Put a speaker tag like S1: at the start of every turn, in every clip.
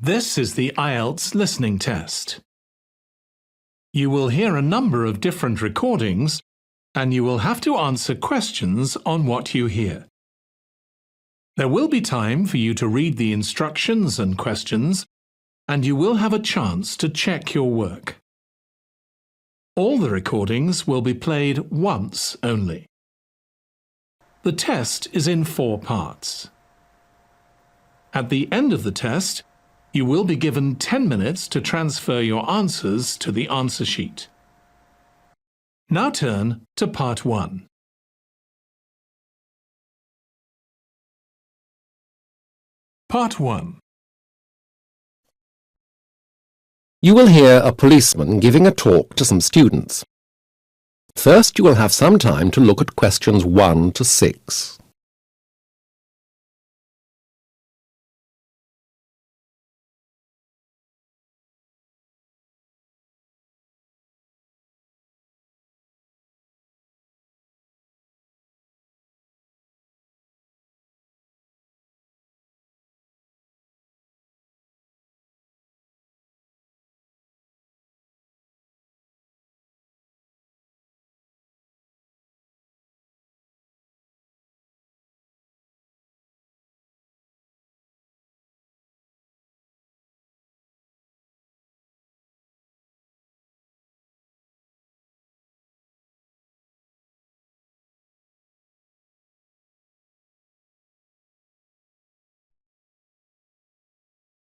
S1: This is the IELTS listening test. You will hear a number of different recordings and you will have to answer questions on what you hear. There will be time for you to read the instructions and questions, and you will have a chance to check your work. All the recordings will be played once only. The test is in 4 parts. At the end of the test, you will be given 10 minutes to transfer your answers to the answer sheet. Now turn to Part 1. Part 1.
S2: You will hear a policeman giving a talk to some students. First, you will have some time to look at questions 1 to 6.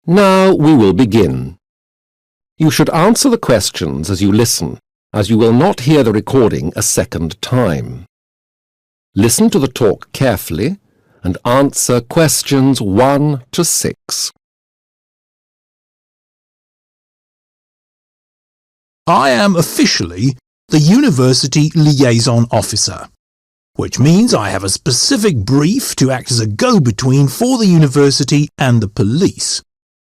S2: Now we will begin. You should answer the questions as you listen, as you will not hear the recording a second time. Listen to the talk carefully and answer questions 1 to 6.
S3: I am officially the University Liaison Officer, which means I have a specific brief to act as a go-between for the university and the police,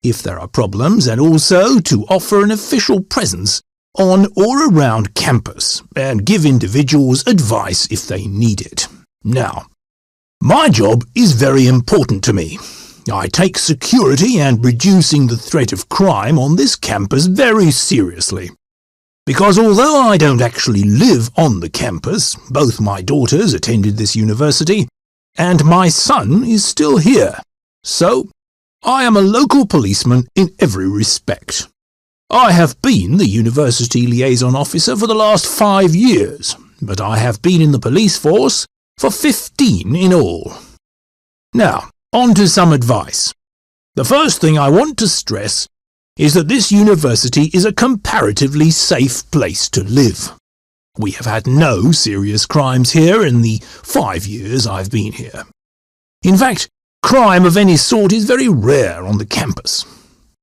S3: if there are problems, and also to offer an official presence on or around campus and give individuals advice if they need it. Now, my job is very important to me. I take security and reducing the threat of crime on this campus very seriously. Because although I don't actually live on the campus, both my daughters attended this university, and my son is still here. So, I am a local policeman in every respect. I have been the University Liaison Officer for the last 5 years, but I have been in the police force for 15 in all. Now, on to some advice. The first thing I want to stress is that this university is a comparatively safe place to live. We have had no serious crimes here in the 5 years I've been here. In fact, crime of any sort is very rare on the campus.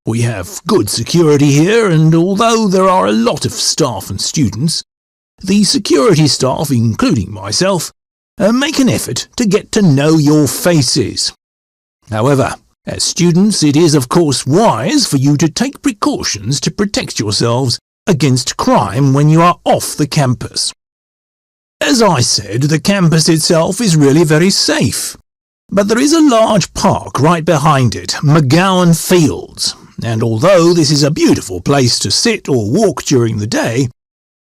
S3: We have good security here, and although there are a lot of staff and students, the security staff, including myself, make an effort to get to know your faces. However, as students, it is of course wise for you to take precautions to protect yourselves against crime when you are off the campus. As I said, the campus itself is really very safe. But there is a large park right behind it, McGowan Fields, and although this is a beautiful place to sit or walk during the day,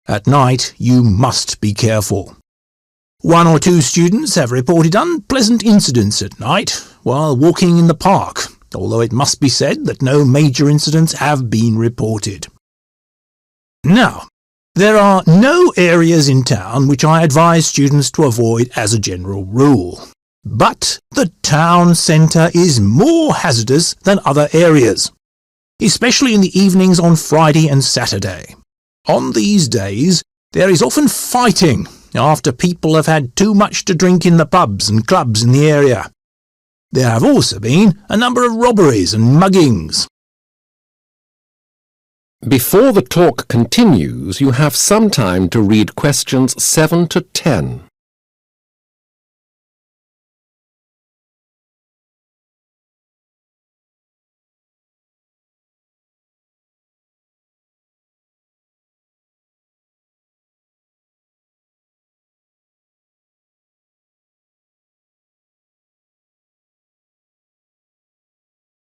S3: at night you must be careful. 1 or 2 students have reported unpleasant incidents at night while walking in the park, although it must be said that no major incidents have been reported. Now, there are no areas in town which I advise students to avoid as a general rule. But the town centre is more hazardous than other areas, especially in the evenings on Friday and Saturday. On these days, there is often fighting after people have had too much to drink in the pubs and clubs in the area. There have also been a number of robberies and muggings.
S2: Before the talk continues, you have some time to read questions 7 to 10.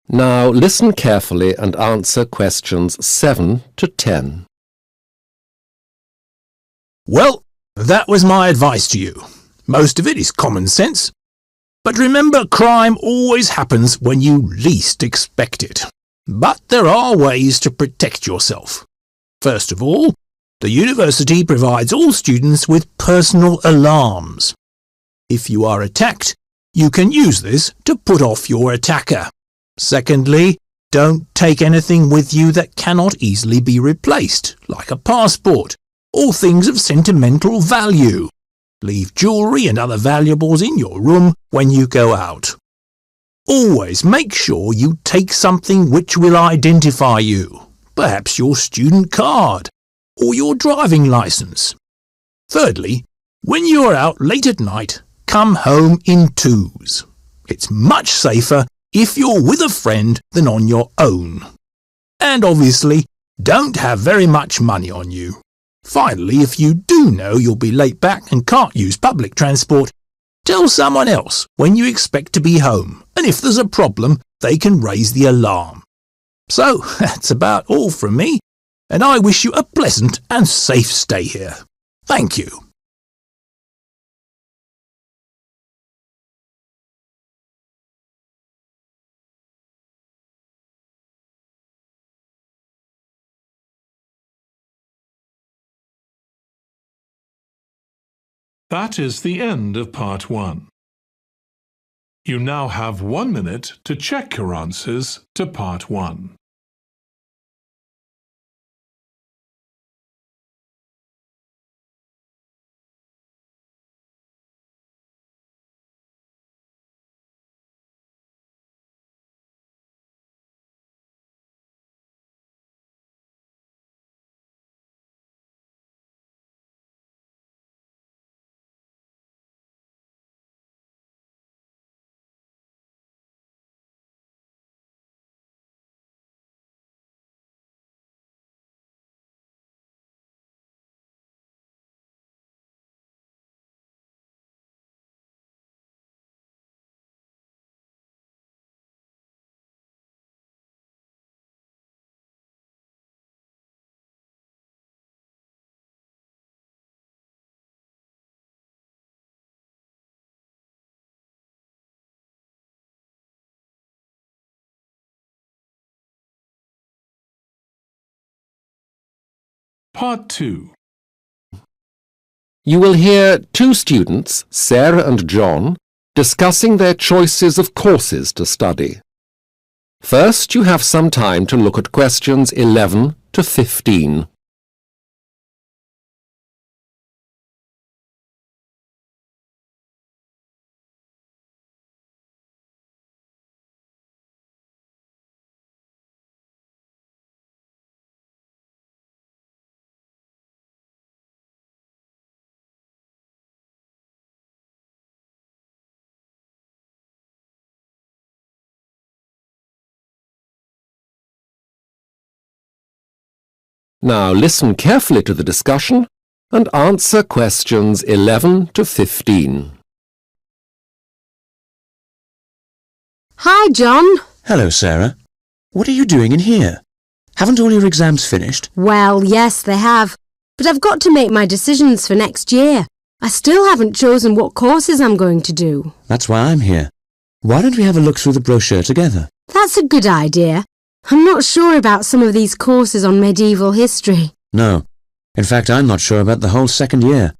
S2: Now listen carefully and answer questions 7 to 10.
S3: Well, that was my advice to you. Most of it is common sense. But remember, crime always happens when you least expect it. But there are ways to protect yourself. First of all, the university provides all students with personal alarms. If you are attacked, you can use this to put off your attacker. Secondly, don't take anything with you that cannot easily be replaced, like a passport, or things of sentimental value. Leave jewellery and other valuables in your room when you go out. Always make sure you take something which will identify you, perhaps your student card or your driving licence. Thirdly, when you are out late at night, come home in twos. It's much safer if you're with a friend than on your own. And obviously, don't have very much money on you. Finally, if you do know you'll be late back and can't use public transport, tell someone else when you expect to be home, and if there's a problem, they can raise the alarm. So, that's about all from me, and I wish you a pleasant and safe stay here. Thank you.
S1: That is the end of part 1. You now have 1 minute to check your answers to part 1. Part 2.
S2: You will hear two students, Sarah and John, discussing their choices of courses to study. First, you have some time to look at questions 11 to 15. Now listen carefully to the discussion and answer questions 11 to 15.
S4: Hi, John.
S5: Hello, Sarah. What are you doing in here? Haven't all your exams finished?
S4: Well, yes, they have. But I've got to make my decisions for next year. I still haven't chosen what courses I'm going to do.
S5: That's why I'm here. Why don't we have a look through the brochure together?
S4: That's a good idea. I'm not sure about some of these courses on medieval history.
S5: No. In fact, I'm not sure about the whole second year.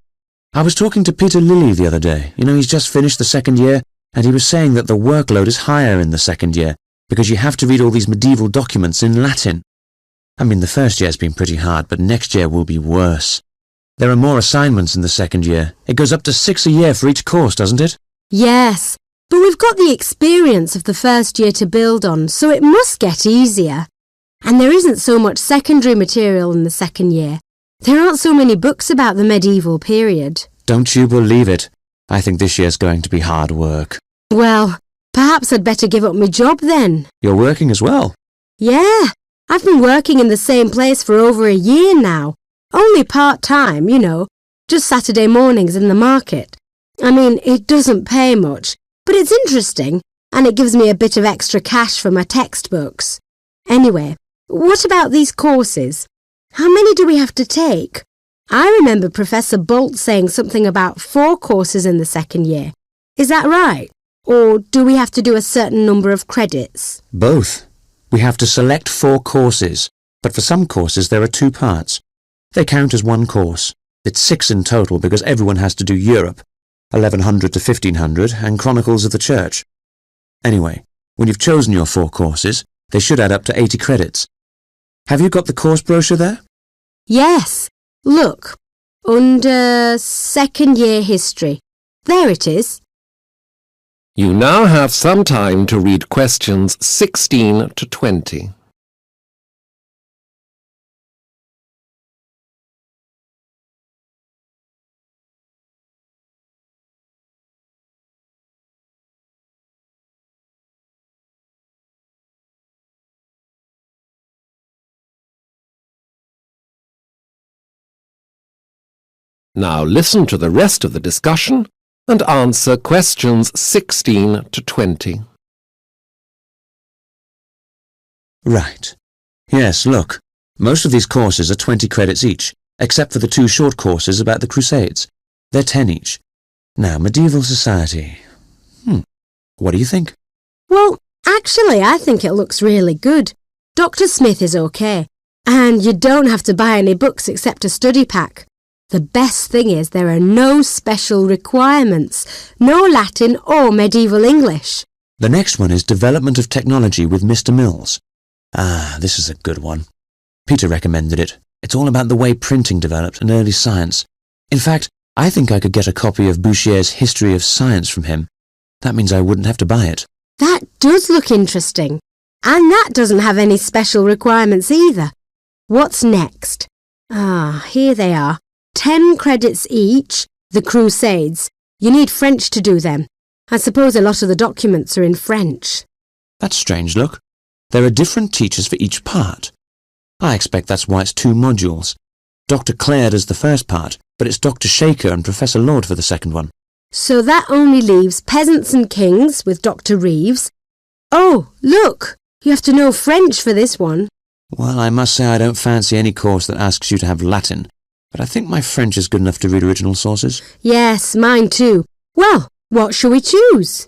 S5: I was talking to Peter Lilly the other day. You know, he's just finished the second year, and he was saying that the workload is higher in the second year because you have to read all these medieval documents in Latin. I mean, the first year's been pretty hard, but next year will be worse. There are more assignments in the second year. It goes up to 6 a year for each course, doesn't it?
S4: Yes, but we've got the experience of the first year to build on, so it must get easier. And there isn't so much secondary material in the second year. There aren't so many books about the medieval period.
S5: Don't you believe it. I think this year's going to be hard work.
S4: Well, perhaps I'd better give up my job then.
S5: You're working as well?
S4: Yeah, I've been working in the same place for over a year now. Only part-time, you know, just Saturday mornings in the market. I mean, it doesn't pay much, but it's interesting. and it gives me a bit of extra cash for my textbooks. Anyway, what about these courses? How many do we have to take? I remember Professor Bolt saying something about 4 courses in the second year. Is that right? Or do we have to do a certain number of credits?
S5: Both. We have to select 4 courses, but for some courses there are 2 parts. They count as one course. It's 6 in total because everyone has to do Europe, 1100 to 1500, and Chronicles of the Church. Anyway, when you've chosen your 4 courses, they should add up to 80 credits. Have you got the course brochure there?
S4: Yes. Look, under second year history. There it is.
S2: You now have some time to read questions 16 to 20. Now listen to the rest of the discussion and answer questions 16 to 20.
S5: Right. Yes, look. Most of these courses are 20 credits each, except for the 2 short courses about the Crusades. They're 10 each. Now, medieval society. What do you think?
S4: Well, actually, I think it looks really good. Dr. Smith is okay. And you don't have to buy any books except a study pack. The best thing is there are no special requirements, no Latin or medieval English.
S5: The next one is Development of Technology with Mr. Mills. Ah, this is a good one. Peter recommended it. It's all about the way printing developed and early science. In fact, I think I could get a copy of Bouchier's History of Science from him. That means I wouldn't have to buy it.
S4: That does look interesting. And that doesn't have any special requirements either. What's next? Ah, here they are. 10 credits each, the Crusades. You need French to do them. I suppose a lot of the documents are in French.
S5: That's strange, look. There are different teachers for each part. I expect that's why it's 2 modules. Dr. Clare does the first part, but it's Dr. Shaker and Professor Lord for the second one.
S4: So that only leaves Peasants and Kings with Dr. Reeves. Oh, look! You have to know French for this one.
S5: Well, I must say I don't fancy any course that asks you to have Latin. But I think my French is good enough to read original sources.
S4: Yes, mine too. Well, what shall we choose?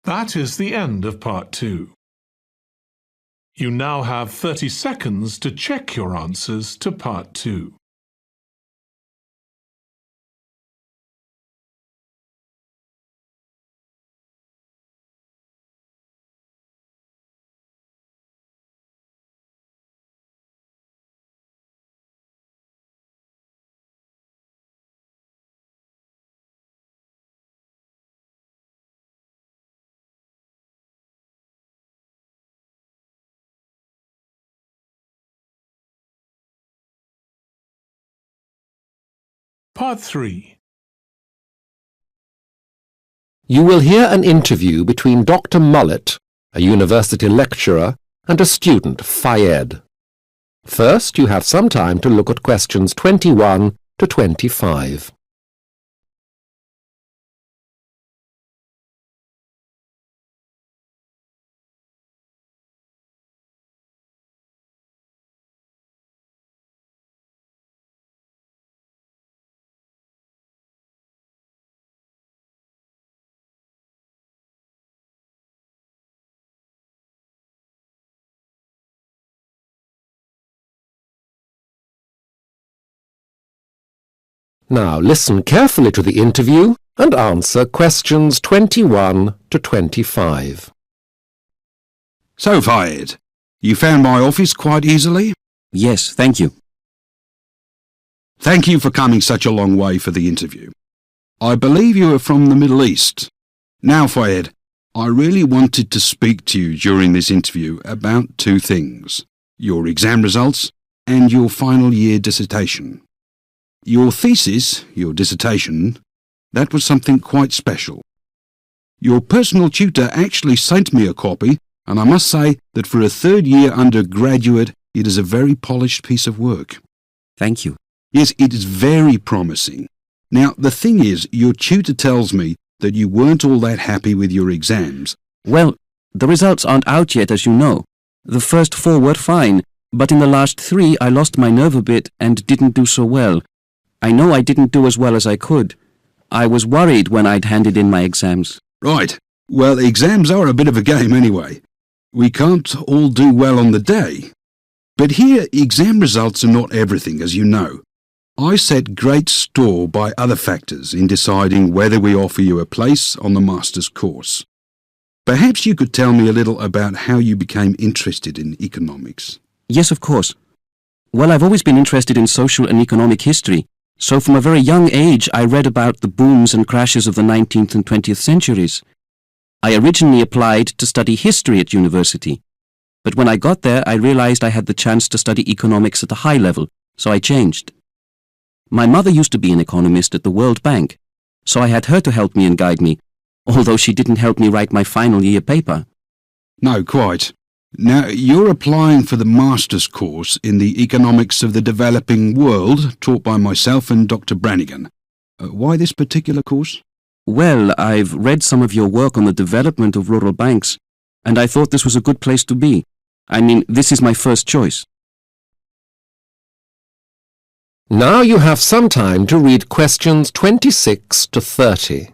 S1: That is the end of part 2. You now have 30 seconds to check your answers to part 2. Part 3.
S2: You will hear an interview between Dr. Mullet, a university lecturer, and a student, Fayed. First, you have some time to look at questions 21 to 25. Now listen carefully to the interview and answer questions 21 to 25.
S6: So, Fayed, you found my office quite easily?
S7: Yes, thank you.
S6: Thank you for coming such a long way for the interview. I believe you are from the Middle East. Now, Fayed, I really wanted to speak to you during this interview about 2 things: your exam results and your final year dissertation. Your thesis, your dissertation, that was something quite special. Your personal tutor actually sent me a copy, and I must say that for a third-year undergraduate, it is a very polished piece of work.
S7: Thank you.
S6: Yes, it is very promising. Now, the thing is, your tutor tells me that you weren't all that happy with your exams.
S7: Well, the results aren't out yet, as you know. The first 4 were fine, but in the last 3 I lost my nerve a bit and didn't do so well. I know I didn't do as well as I could. I was worried when I'd handed in my exams.
S6: Right. Well, exams are a bit of a game anyway. We can't all do well on the day. But here, exam results are not everything, as you know. I set great store by other factors in deciding whether we offer you a place on the master's course. Perhaps you could tell me a little about how you became interested in economics.
S7: Yes, of course. Well, I've always been interested in social and economic history, so from a very young age I read about the booms and crashes of the 19th and 20th centuries. I originally applied to study history at university, but when I got there I realized I had the chance to study economics at a high level, so I changed. My mother used to be an economist at the World Bank, so I had her to help me and guide me, although she didn't help me write my final year paper.
S6: No, quite. Now, you're applying for the master's course in the economics of the developing world, taught by myself and Dr. Brannigan. Why this particular course?
S7: Well, I've read some of your work on the development of rural banks, and I thought this was a good place to be. I mean, this is my first choice.
S2: Now you have some time to read questions 26 to 30.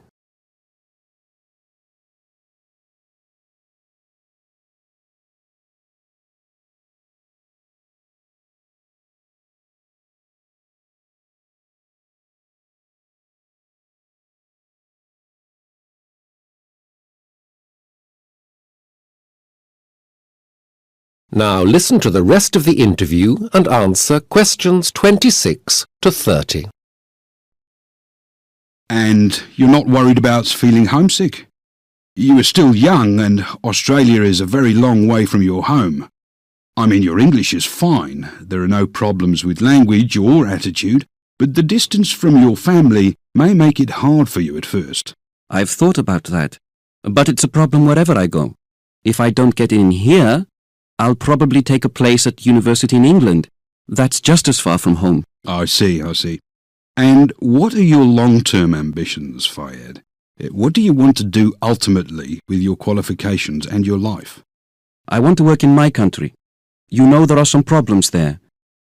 S2: Now listen to the rest of the interview and answer questions 26 to 30.
S6: And you're not worried about feeling homesick? You are still young, and Australia is a very long way from your home. I mean, your English is fine. There are no problems with language or attitude, but the distance from your family may make it hard for you at first.
S7: I've thought about that, but it's a problem wherever I go. If I don't get in here, I'll probably take a place at university in England. That's just as far from home.
S6: I see. And what are your long-term ambitions, Fayed? What do you want to do ultimately with your qualifications and your life?
S7: I want to work in my country. You know there are some problems there,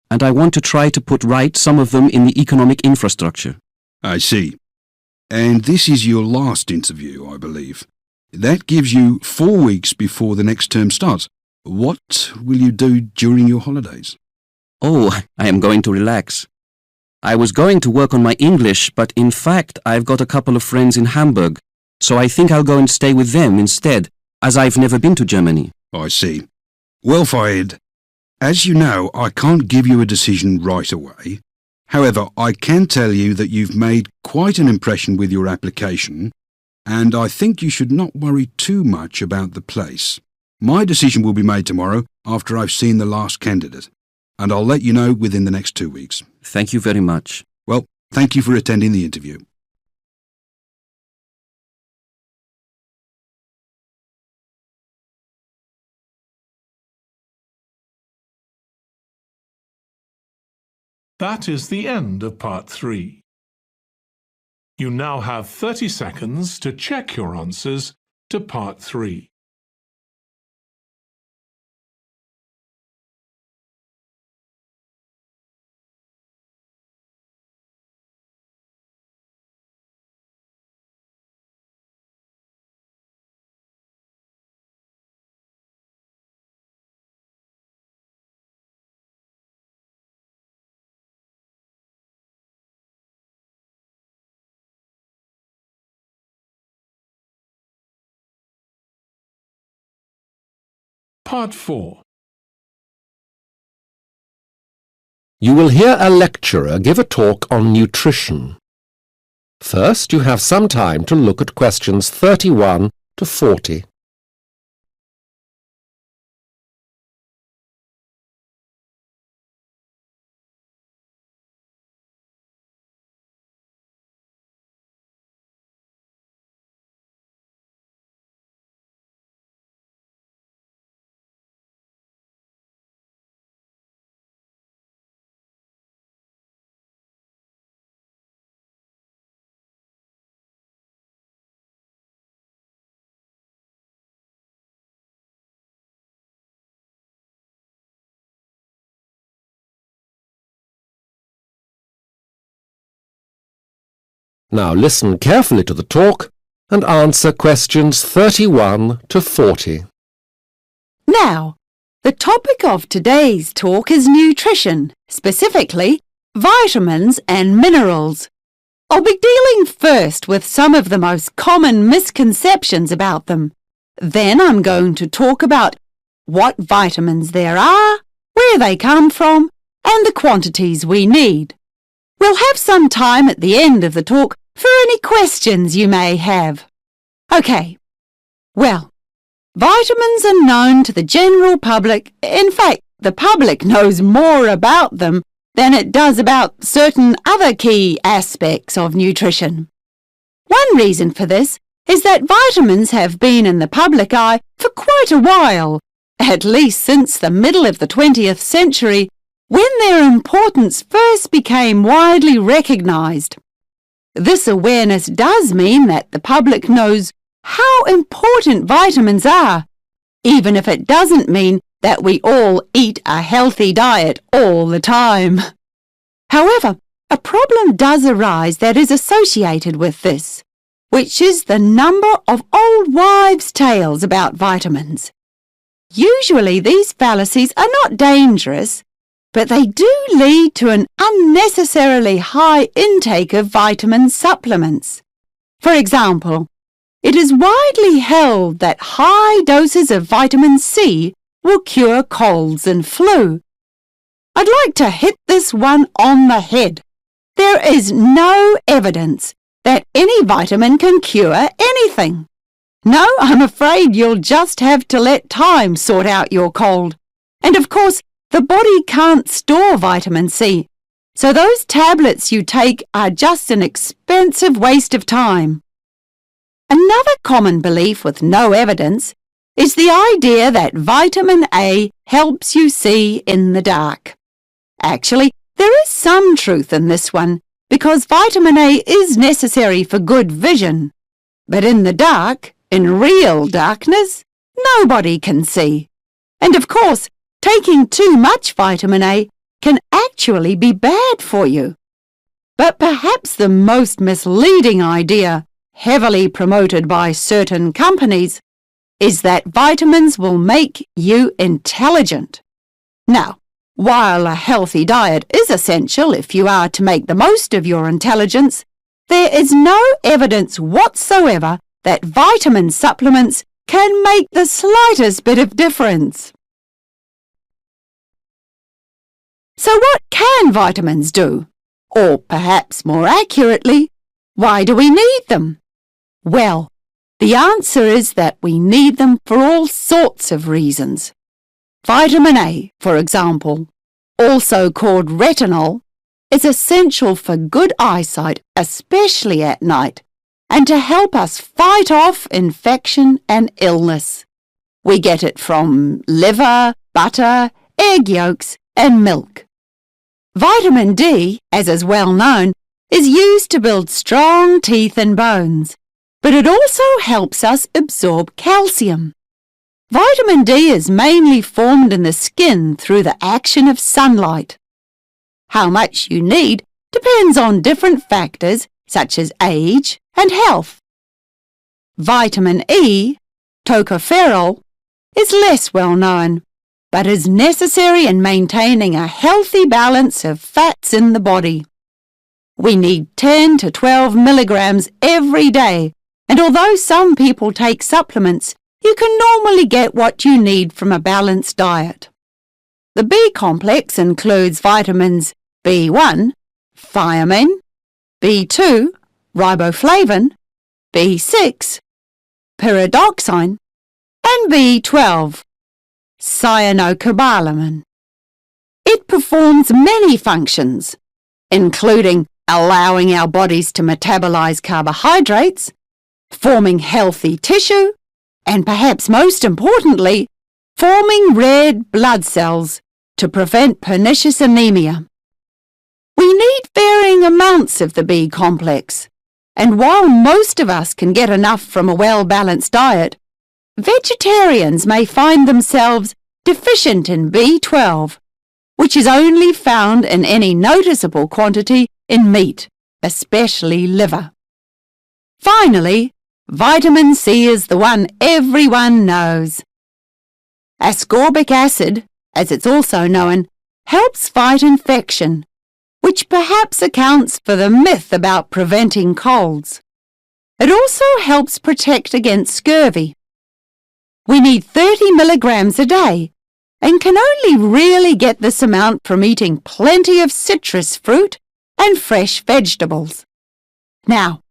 S7: and I want to try to put right some of them in the economic infrastructure.
S6: I see. And this is your last interview, I believe. That gives you 4 weeks before the next term starts. What will you do during your holidays?
S7: Oh, I am going to relax. I was going to work on my English, but in fact I've got a couple of friends in Hamburg, so I think I'll go and stay with them instead, as I've never been to Germany.
S6: I see. Well, Fayed, as you know, I can't give you a decision right away. However, I can tell you that you've made quite an impression with your application, and I think you should not worry too much about the place. My decision will be made tomorrow after I've seen the last candidate, and I'll let you know within the next 2 weeks.
S7: Thank you very much.
S6: Well, thank you for attending the interview.
S1: That is the end of part 3. You now have 30 seconds to check your answers to part 3. Part 4.
S2: You will hear a lecturer give a talk on nutrition. First, you have some time to look at questions 31 to 40. Now listen carefully to the talk and answer questions 31 to 40.
S8: Now, the topic of today's talk is nutrition, specifically vitamins and minerals. I'll be dealing first with some of the most common misconceptions about them. Then I'm going to talk about what vitamins there are, where they come from, and the quantities we need. We'll have some time at the end of the talk for any questions you may have. OK. Well, vitamins are known to the general public. In fact, the public knows more about them than it does about certain other key aspects of nutrition. One reason for this is that vitamins have been in the public eye for quite a while, at least since the middle of the 20th century, when their importance first became widely recognised. This awareness does mean that the public knows how important vitamins are, even if it doesn't mean that we all eat a healthy diet all the time. However, a problem does arise that is associated with this, which is the number of old wives' tales about vitamins. Usually these fallacies are not dangerous, but they do lead to an unnecessarily high intake of vitamin supplements. For example, it is widely held that high doses of vitamin C will cure colds and flu. I'd like to hit this one on the head. There is no evidence that any vitamin can cure anything. No, I'm afraid you'll just have to let time sort out your cold. And of course, the body can't store vitamin C, so those tablets you take are just an expensive waste of time. Another common belief with no evidence is the idea that vitamin A helps you see in the dark. Actually, there is some truth in this one, because vitamin A is necessary for good vision. But in the dark, in real darkness, nobody can see. And of course, taking too much vitamin A can actually be bad for you. But perhaps the most misleading idea, heavily promoted by certain companies, is that vitamins will make you intelligent. Now, while a healthy diet is essential if you are to make the most of your intelligence, there is no evidence whatsoever that vitamin supplements can make the slightest bit of difference. So what can vitamins do? Or perhaps more accurately, why do we need them? Well, the answer is that we need them for all sorts of reasons. Vitamin A, for example, also called retinol, is essential for good eyesight, especially at night, and to help us fight off infection and illness. We get it from liver, butter, egg yolks, and milk. Vitamin D, as is well known, is used to build strong teeth and bones, but it also helps us absorb calcium. Vitamin D is mainly formed in the skin through the action of sunlight. How much you need depends on different factors such as age and health. Vitamin E, tocopherol, is less well known, but is necessary in maintaining a healthy balance of fats in the body. We need 10 to 12 milligrams every day, and although some people take supplements, you can normally get what you need from a balanced diet. The B complex includes vitamins B1, thiamine, B2, riboflavin, B6, pyridoxine, and B12, cyanocobalamin. It performs many functions, including allowing our bodies to metabolize carbohydrates, forming healthy tissue, and perhaps most importantly, forming red blood cells to prevent pernicious anemia. We need varying amounts of the B complex, and while most of us can get enough from a well-balanced diet, vegetarians may find themselves deficient in B12, which is only found in any noticeable quantity in meat, especially liver. Finally, vitamin C is the one everyone knows. Ascorbic acid, as it's also known, helps fight infection, which perhaps accounts for the myth about preventing colds. It also helps protect against scurvy. We need 30 milligrams a day and can only really get this amount from eating plenty of citrus fruit and fresh vegetables. Now,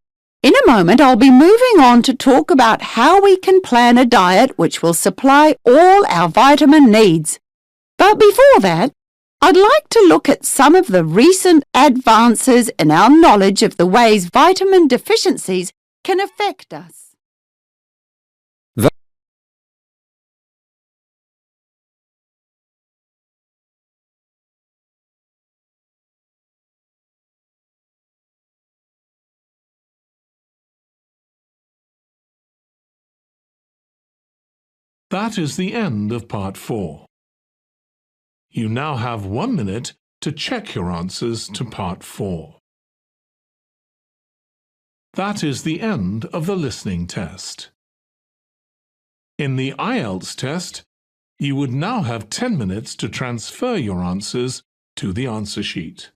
S8: in a moment I'll be moving on to talk about how we can plan a diet which will supply all our vitamin needs. But before that, I'd like to look at some of the recent advances in our knowledge of the ways vitamin deficiencies can affect us.
S1: That is the end of part 4. You now have 1 minute to check your answers to part 4. That is the end of the listening test. In the IELTS test, you would now have 10 minutes to transfer your answers to the answer sheet.